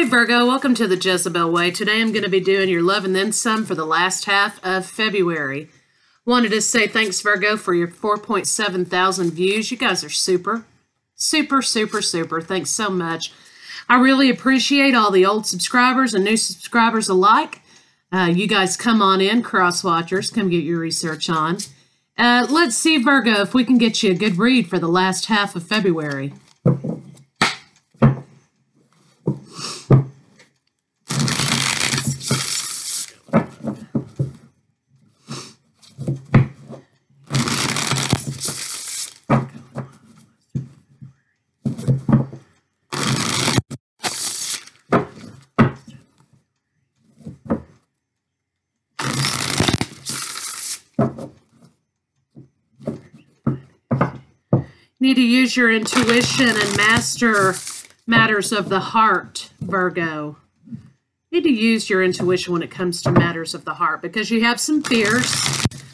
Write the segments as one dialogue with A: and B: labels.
A: Hey Virgo, welcome to the Jezebel Way. Today I'm going to be doing your love and then some for the last half of February. Wanted to say thanks Virgo for your 4.7 thousand views. You guys are super. Thanks so much. I really appreciate all the old subscribers and new subscribers alike. You guys come on in, cross watchers, come get your research on. Let's see Virgo if we can get you a good read for the last half of February. Need to use your intuition and master matters of the heart, Virgo. Need to use your intuition when it comes to matters of the heart because you have some fears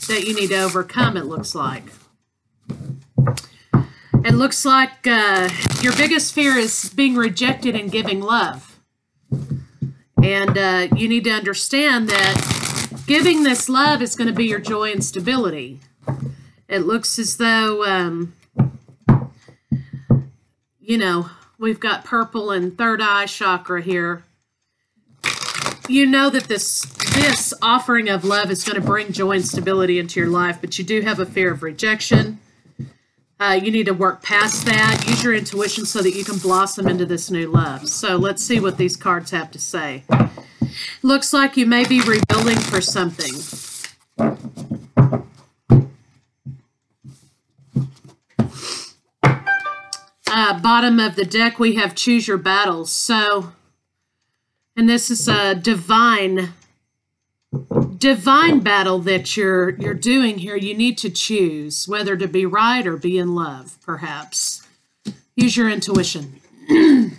A: that you need to overcome, it looks like. It looks like your biggest fear is being rejected and giving love. And you need to understand that giving this love is going to be your joy and stability. It looks as though... you know, we've got purple and third eye chakra here. You know that this offering of love is going to bring joy and stability into your life, but you do have a fear of rejection. You need to work past that. Use your intuition so that you can blossom into this new love. So let's see what these cards have to say. Looks like you may be rebuilding for something. Bottom of the deck, we have choose your battles. So, and this is a divine battle that you're doing here. You need to choose whether to be right or be in love, perhaps. Use your intuition. 3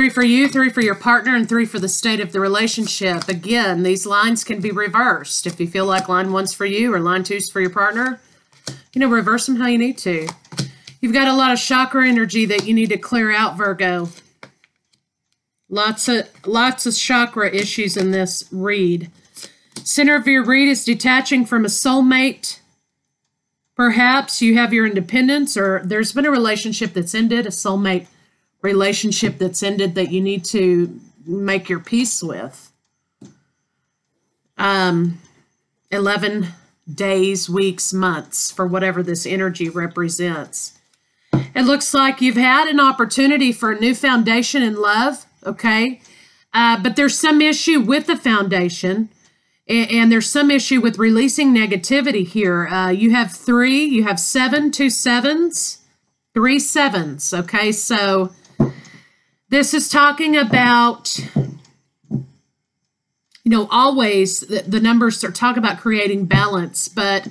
A: for you, 3 for your partner, and 3 for the state of the relationship. Again, these lines can be reversed. If you feel like line 1's for you or line 2's for your partner, you know, reverse them how you need to. You've got a lot of chakra energy that you need to clear out, Virgo. Lots of chakra issues in this read. Center of your read is detaching from a soulmate. Perhaps you have your independence, or there's been a relationship that's ended, a soulmate relationship that's ended that you need to make your peace with. 11 days, weeks, months, for whatever this energy represents. It looks like you've had an opportunity for a new foundation in love, okay? But there's some issue with the foundation, and there's some issue with releasing negativity here. You have 3, you have 7, 2 7s, 3 7s, okay? So this is talking about, you know, always the numbers are talk about creating balance, but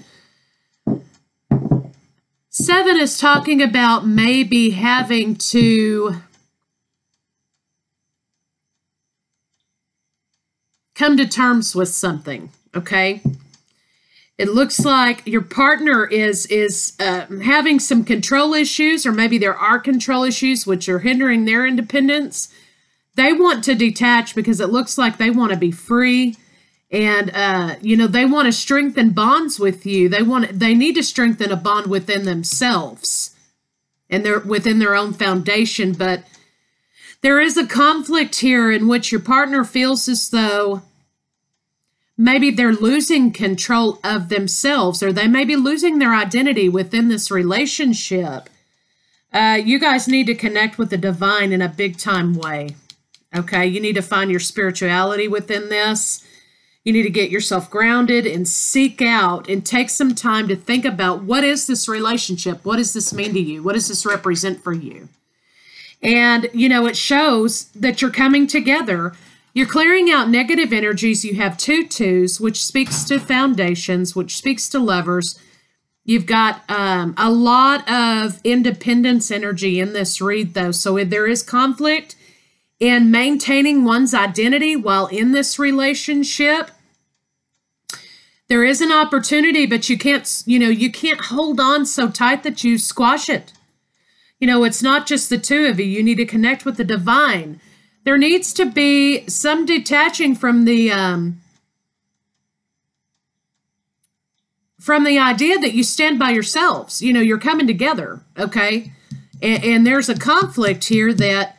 A: 7 is talking about maybe having to come to terms with something, okay? It looks like your partner is having some control issues, or maybe there are control issues which are hindering their independence. They want to detach because it looks like they want to be free. And, you know, they want to strengthen bonds with you. They need to strengthen a bond within themselves and they're within their own foundation. But there is a conflict here in which your partner feels as though maybe they're losing control of themselves, or they may be losing their identity within this relationship. You guys need to connect with the divine in a big time way. Okay. You need to find your spirituality within this. You need to get yourself grounded and seek out and take some time to think about, what is this relationship? What does this mean to you? What does this represent for you? And, you know, it shows that you're coming together. You're clearing out negative energies. You have 2 2s, which speaks to foundations, which speaks to lovers. You've got a lot of independence energy in this read, though. So there is conflict in maintaining one's identity while in this relationship. There is an opportunity, but you can't, you know, you can't hold on so tight that you squash it. You know, it's not just the two of you. You need to connect with the divine. There needs to be some detaching from the idea that you stand by yourselves. You know, you're coming together, okay? And there's a conflict here that,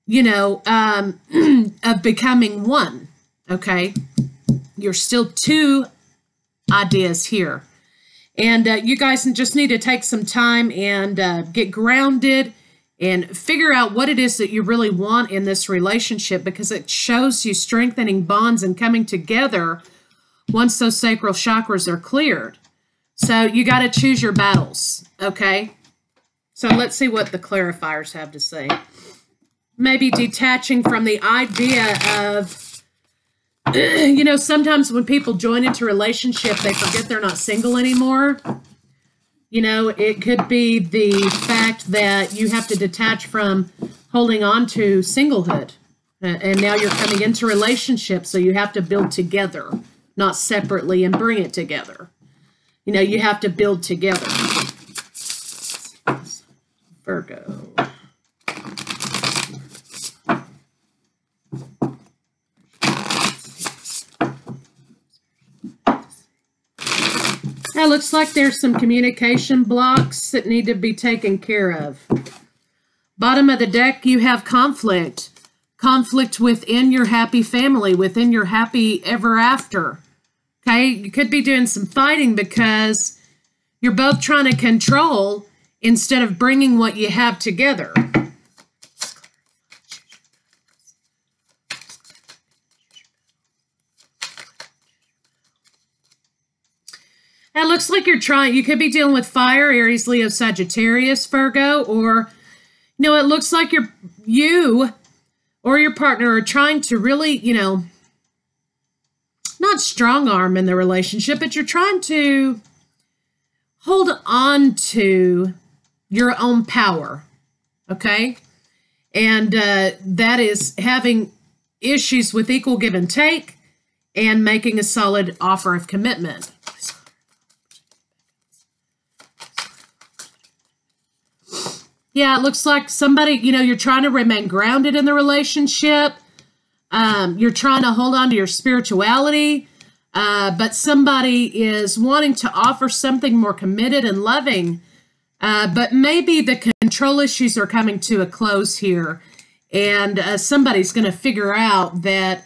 A: you know, of becoming one, okay? You're still two ideas here. And you guys just need to take some time and get grounded and figure out what it is that you really want in this relationship, because it shows you strengthening bonds and coming together once those sacral chakras are cleared. So you got to choose your battles, okay? So let's see what the clarifiers have to say. Maybe detaching from the idea of, you know, sometimes when people join into a relationship, they forget they're not single anymore. You know, it could be the fact that you have to detach from holding on to singlehood. And now you're coming into relationships, so you have to build together, not separately, and bring it together. You know, you have to build together. Virgo. Now, it looks like there's some communication blocks that need to be taken care of. Bottom of the deck, you have conflict. Conflict within your happy family, within your happy ever after. Okay, you could be doing some fighting because you're both trying to control instead of bringing what you have together. It looks like you're trying, you could be dealing with fire, Aries, Leo, Sagittarius, Virgo, or, you know, it looks like you or your partner are trying to really, you know, not strong arm in the relationship, but you're trying to hold on to your own power, okay? And that is having issues with equal give and take and making a solid offer of commitment. Yeah, it looks like somebody, you know, you're trying to remain grounded in the relationship. You're trying to hold on to your spirituality, but somebody is wanting to offer something more committed and loving. But maybe the control issues are coming to a close here, and somebody's going to figure out that,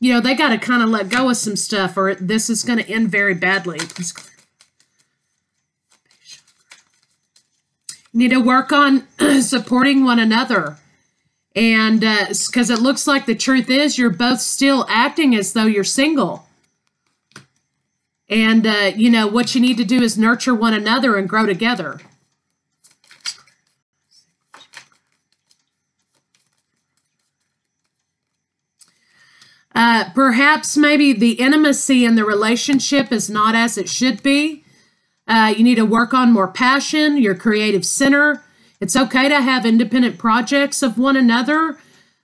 A: you know, they got to kind of let go of some stuff, or this is going to end very badly. You need to work on supporting one another. And because it looks like the truth is you're both still acting as though you're single. And, you know, what you need to do is nurture one another and grow together. Perhaps maybe the intimacy in the relationship is not as it should be. You need to work on more passion, your creative center. It's okay to have independent projects of one another,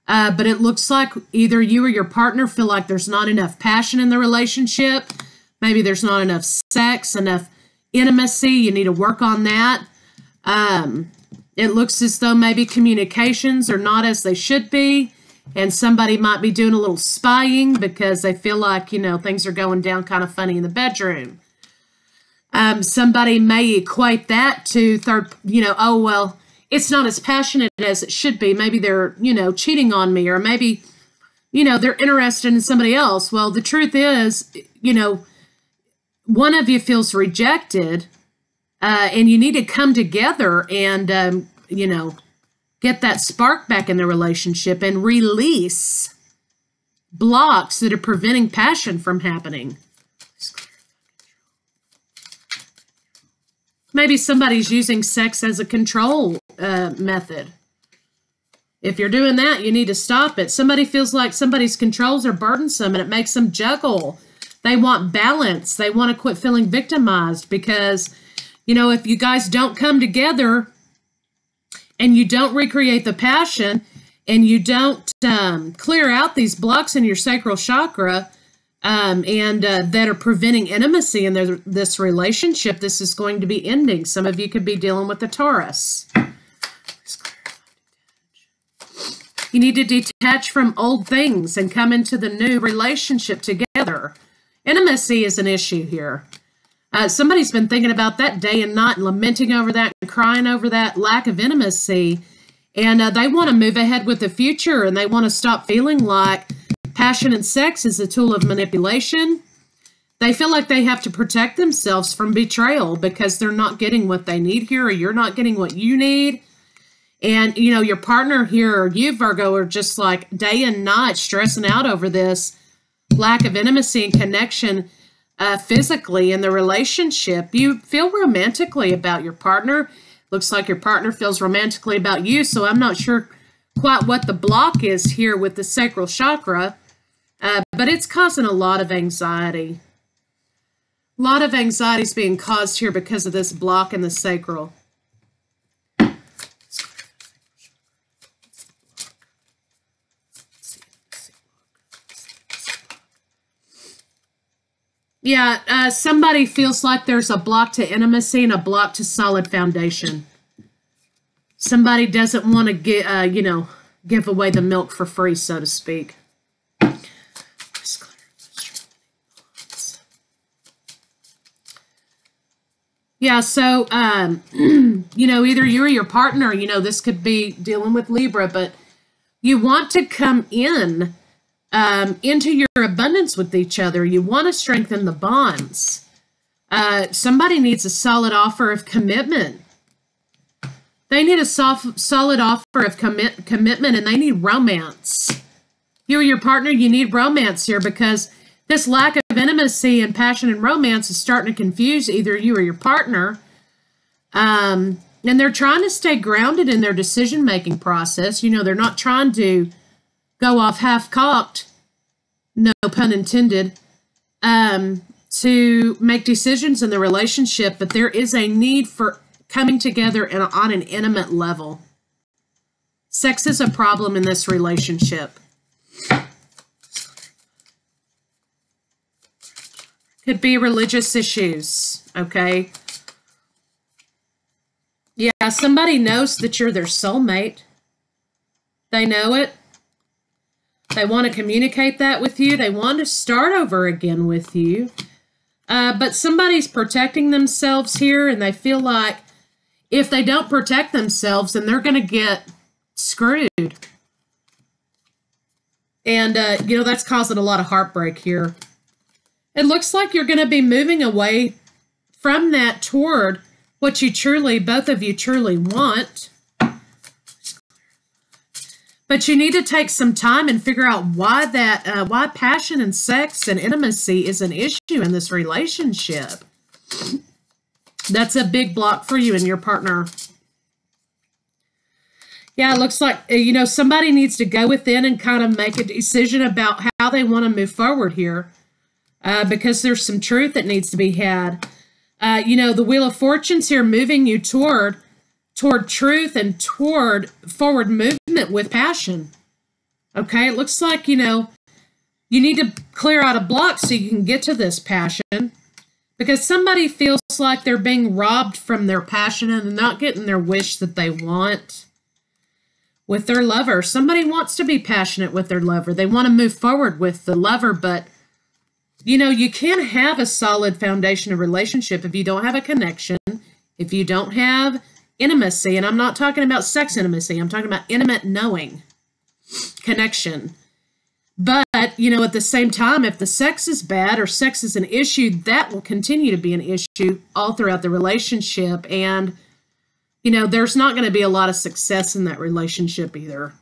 A: but it looks like either you or your partner feel like there's not enough passion in the relationship. Maybe there's not enough sex, enough intimacy. You need to work on that. It looks as though maybe communications are not as they should be, and somebody might be doing a little spying because they feel like, you know, things are going down kind of funny in the bedroom. Somebody may equate that to you know, oh, well, it's not as passionate as it should be. Maybe they're, you know, cheating on me, or maybe, you know, they're interested in somebody else. Well, the truth is, you know, one of you feels rejected, and you need to come together and, you know, get that spark back in the relationship and release blocks that are preventing passion from happening. Maybe somebody's using sex as a control method. If you're doing that, you need to stop it. Somebody feels like somebody's controls are burdensome and it makes them juggle. They want balance. They want to quit feeling victimized because, you know, if you guys don't come together and you don't recreate the passion and you don't clear out these blocks in your sacral chakra, that are preventing intimacy in this relationship. This is going to be ending. Some of you could be dealing with a Taurus. You need to detach from old things and come into the new relationship together. Intimacy is an issue here. Somebody's been thinking about that day and night and lamenting over that and crying over that lack of intimacy. And they want to move ahead with the future, and they want to stop feeling like passion and sex is a tool of manipulation. They feel like they have to protect themselves from betrayal because they're not getting what they need here, or you're not getting what you need. And, you know, your partner here, or you, Virgo, are just like day and night stressing out over this lack of intimacy and connection physically in the relationship. You feel romantically about your partner. Looks like your partner feels romantically about you, so I'm not sure quite what the block is here with the sacral chakra, but it's causing a lot of anxiety. A lot of anxiety is being caused here because of this block in the sacral. Yeah, somebody feels like there's a block to intimacy and a block to solid foundation. Somebody doesn't want to get, give away the milk for free, so to speak. Yeah, so, either you or your partner, this could be dealing with Libra, but you want to come into your abundance with each other. You want to strengthen the bonds. Somebody needs a solid offer of commitment. They need a solid offer of commitment, and they need romance. You or your partner, you need romance here because this lack of intimacy and passion and romance is starting to confuse either you or your partner. And they're trying to stay grounded in their decision-making process. They're not trying to go off half-cocked, no pun intended, to make decisions in the relationship, but there is a need for coming together on an intimate level. Sex is a problem in this relationship. Could be religious issues, okay? Yeah, somebody knows that you're their soulmate. They know it. They want to communicate that with you. They want to start over again with you. But somebody's protecting themselves here, and they feel like if they don't protect themselves, then they're going to get screwed. And, that's causing a lot of heartbreak here. It looks like you're going to be moving away from that toward what both of you truly want. But you need to take some time and figure out why passion and sex and intimacy is an issue in this relationship. That's a big block for you and your partner. Yeah, it looks like, somebody needs to go within and kind of make a decision about how they want to move forward here. Because there's some truth that needs to be had. The Wheel of Fortune's here moving you toward truth and toward forward movement with passion. Okay, it looks like, you need to clear out a block so you can get to this passion. Because somebody feels like they're being robbed from their passion and they're not getting their wish that they want with their lover. Somebody wants to be passionate with their lover. They want to move forward with the lover, but you can't have a solid foundation of relationship if you don't have a connection, if you don't have intimacy. And I'm not talking about sex intimacy. I'm talking about intimate knowing, connection. But, at the same time, if the sex is bad or sex is an issue, that will continue to be an issue all throughout the relationship. And, there's not going to be a lot of success in that relationship either.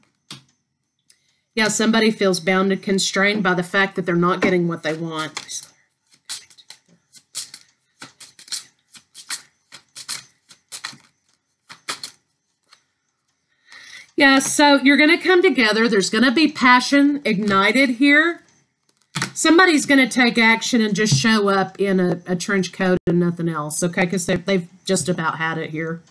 A: Yeah, somebody feels bound and constrained by the fact that they're not getting what they want. Yeah, so you're going to come together. There's going to be passion ignited here. Somebody's going to take action and just show up in a trench coat and nothing else, okay? Because they've just about had it here.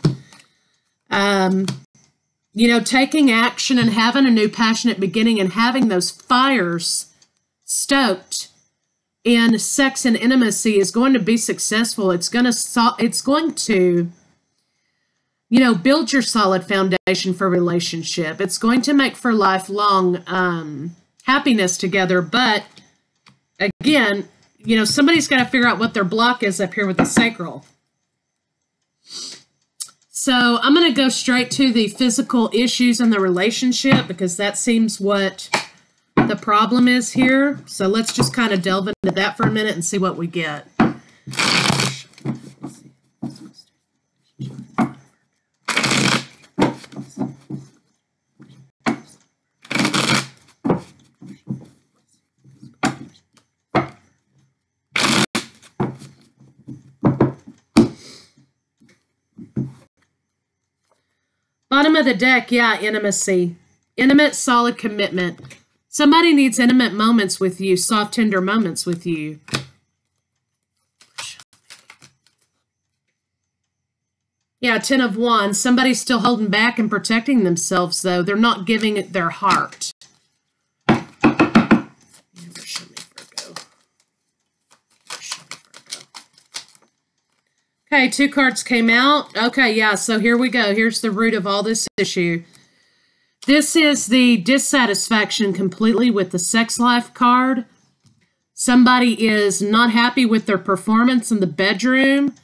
A: Taking action and having a new passionate beginning and having those fires stoked in sex and intimacy is going to be successful. It's going to, you know, build your solid foundation for relationship. It's going to make for lifelong happiness together. But again, you know, somebody's got to figure out what their block is up here with the sacral. So I'm going to go straight to the physical issues in the relationship because that seems what the problem is here. So let's just kind of delve into that for a minute and see what we get. Bottom of the deck, yeah, intimacy. Intimate, solid commitment. Somebody needs intimate moments with you, soft, tender moments with you. Yeah, 10 of Wands. Somebody's still holding back and protecting themselves, though. They're not giving it their heart. Show me Virgo. Show me Virgo. Okay, 2 cards came out. Okay, yeah, so here we go. Here's the root of all this issue. This is the dissatisfaction completely with the sex life card. Somebody is not happy with their performance in the bedroom.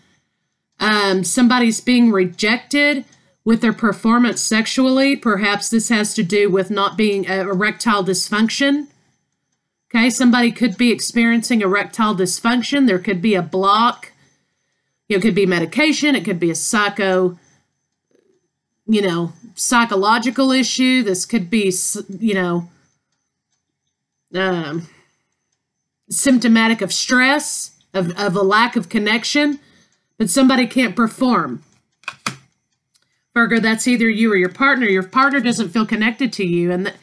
A: Somebody's being rejected with their performance sexually. Perhaps this has to do with not being erectile dysfunction. Okay, somebody could be experiencing erectile dysfunction. There could be a block. It could be medication. It could be a psychological issue. This could be, symptomatic of stress, of a lack of connection, but somebody can't perform. Virgo, that's either you or your partner. Your partner doesn't feel connected to you. And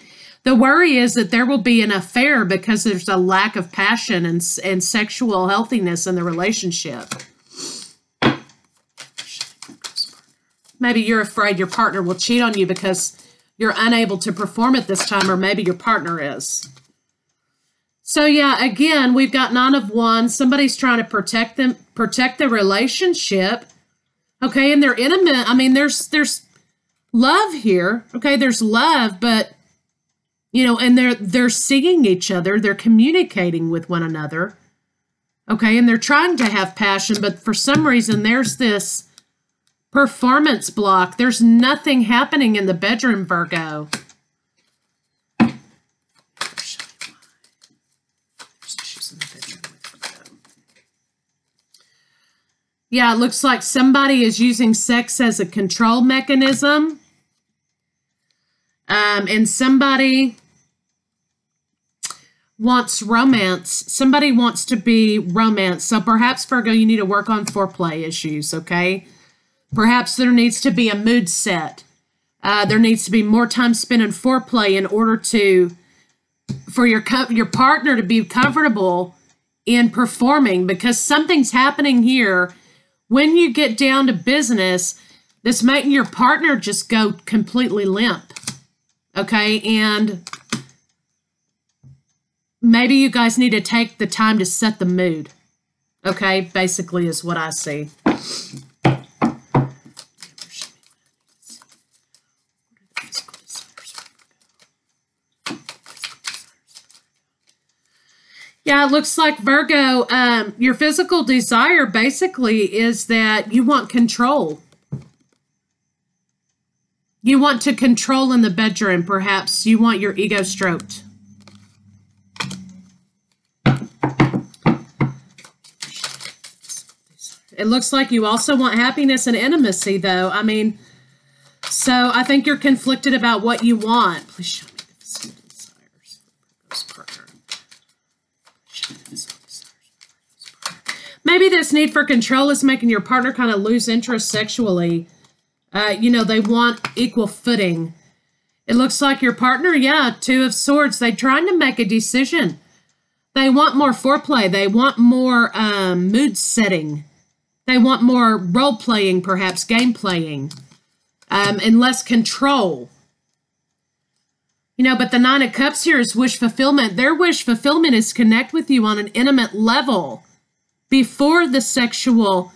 A: the worry is that there will be an affair because there's a lack of passion and sexual healthiness in the relationship. Maybe you're afraid your partner will cheat on you because you're unable to perform at this time, or maybe your partner is. So yeah, again, we've got 9 of Wands. Somebody's trying to protect the relationship. Okay, and they're intimate. I mean, there's love here. Okay, there's love, but and they're seeing each other. They're communicating with one another. Okay, and they're trying to have passion, but for some reason there's this performance block. There's nothing happening in the bedroom, Virgo. Yeah, it looks like somebody is using sex as a control mechanism. And somebody wants romance. Somebody wants to be romanced. So perhaps, Virgo, you need to work on foreplay issues, okay? Perhaps there needs to be a mood set. There needs to be more time spent in foreplay in order for your partner to be comfortable in performing, because something's happening here. When you get down to business, that's making your partner just go completely limp. Okay, and maybe you guys need to take the time to set the mood. Okay, basically is what I see. Yeah, it looks like, Virgo, your physical desire basically is that you want control. You want to control in the bedroom, perhaps. You want your ego stroked. It looks like you also want happiness and intimacy, though. I mean, so I think you're conflicted about what you want. Please show me the physical desires for Virgo's partner. Maybe this need for control is making your partner kind of lose interest sexually. They want equal footing. It looks like your partner, yeah, 2 of Swords. They're trying to make a decision. They want more foreplay. They want more mood setting. They want more role playing, perhaps game playing, and less control. You know, but the Nine of Cups here is wish fulfillment. Their wish fulfillment is connect with you on an intimate level before the sexual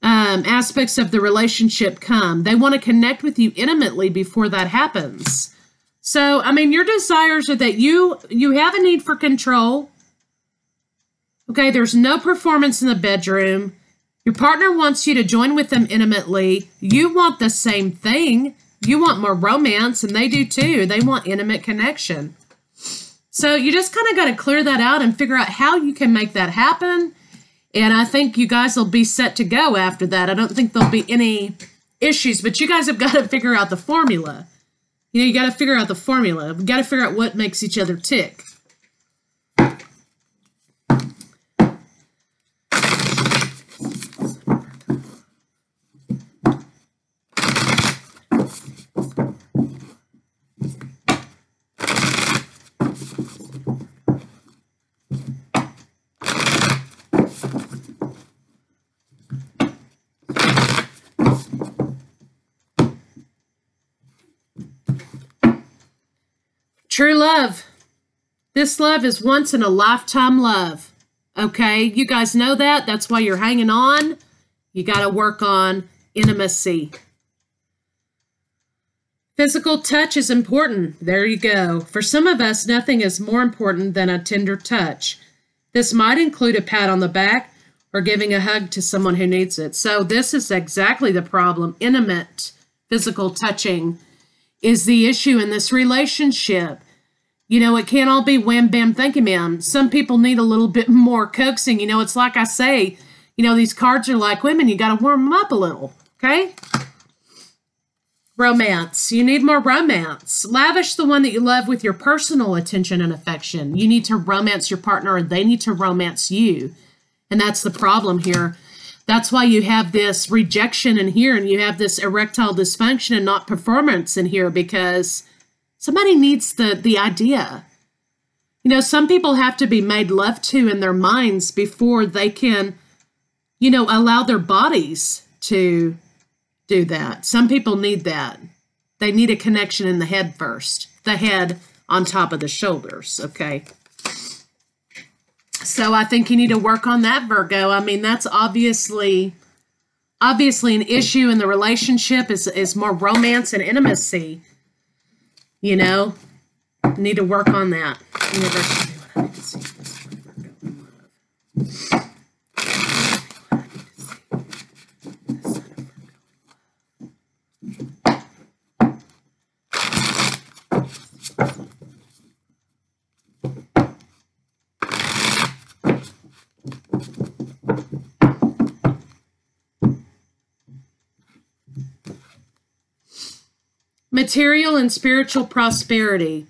A: aspects of the relationship come. They want to connect with you intimately before that happens. So, I mean, your desires are that you have a need for control. Okay, there's no performance in the bedroom. Your partner wants you to join with them intimately. You want the same thing. You want more romance, and they do too. They want intimate connection. So you just kind of got to clear that out and figure out how you can make that happen. And I think you guys will be set to go after that. I don't think there'll be any issues, but you guys have got to figure out the formula. You know, you got to figure out the formula. We've got to figure out what makes each other tick. True love. This love is once in a lifetime love. Okay, you guys know that. That's why you're hanging on. You got to work on intimacy. Physical touch is important. There you go. For some of us, nothing is more important than a tender touch. This might include a pat on the back or giving a hug to someone who needs it. So this is exactly the problem. Intimate physical touching is the issue in this relationship. You know, it can't all be wham, bam, thank you, ma'am. Some people need a little bit more coaxing. You know, it's like I say, you know, these cards are like women. You got to warm them up a little, okay? Romance. You need more romance. Lavish the one that you love with your personal attention and affection. You need to romance your partner, and they need to romance you. And that's the problem here. That's why you have this rejection in here, and you have this erectile dysfunction and not performance in here, because somebody needs the idea. You know, some people have to be made love to in their minds before they can, you know, allow their bodies to do that. Some people need that. They need a connection in the head first. The head on top of the shoulders, okay? So I think you need to work on that, Virgo. I mean, that's obviously an issue in the relationship is more romance and intimacy. You know, need to work on that. Universe, what I need to see. This is what Virgo in love. Material and spiritual prosperity.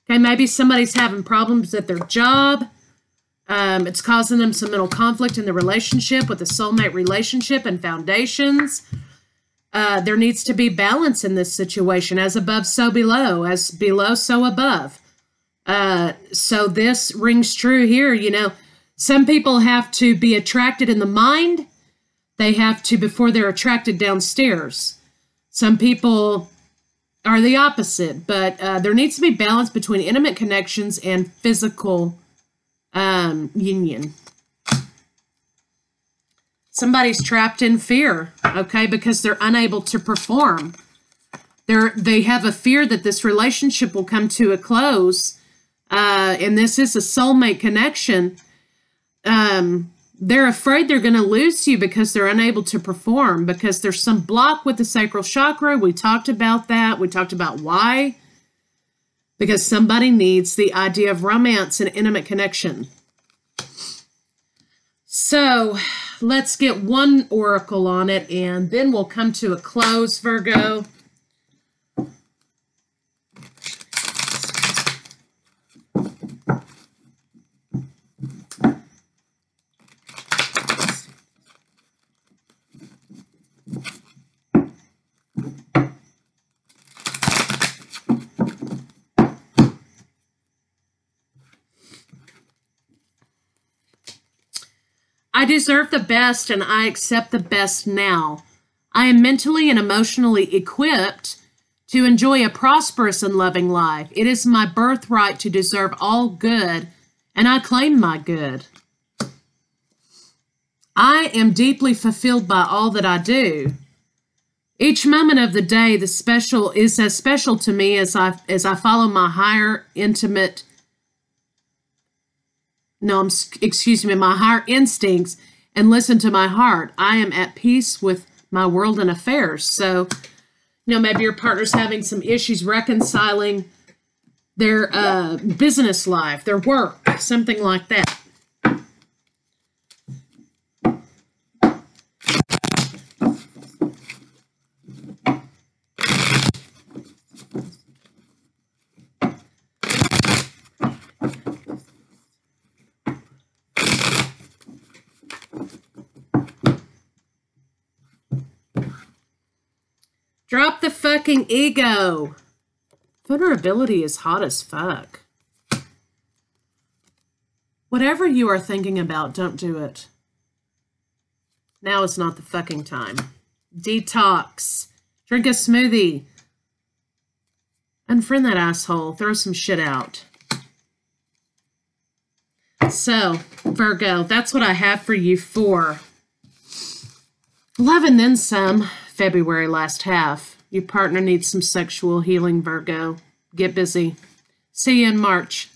A: Okay, maybe somebody's having problems at their job. It's causing them some mental conflict in the relationship with a soulmate relationship and foundations. There needs to be balance in this situation. As above, so below. As below, so above. So this rings true here. You know, some people have to be attracted in the mind. They have to before they're attracted downstairs. Some people are the opposite, but there needs to be balance between intimate connections and physical union. Somebody's trapped in fear, okay, because they're unable to perform. They have a fear that this relationship will come to a close, and this is a soulmate connection. They're afraid they're going to lose you because they're unable to perform, because there's some block with the sacral chakra. We talked about that. We talked about why. Because somebody needs the idea of romance and intimate connection. So let's get one oracle on it, and then we'll come to a close, Virgo. I deserve the best, and I accept the best now. I am mentally and emotionally equipped to enjoy a prosperous and loving life. It is my birthright to deserve all good, and I claim my good. I am deeply fulfilled by all that I do. Each moment of the day is as special to me as I follow my higher my higher instincts and listen to my heart. I am at peace with my world and affairs. So, maybe your partner's having some issues reconciling their business life, their work, something like that. Drop the fucking ego. Vulnerability is hot as fuck. Whatever you are thinking about, don't do it. Now is not the fucking time. Detox. Drink a smoothie. Unfriend that asshole. Throw some shit out. So, Virgo, that's what I have for you for love and then some. February last half. Your partner needs some sexual healing, Virgo. Get busy. See you in March.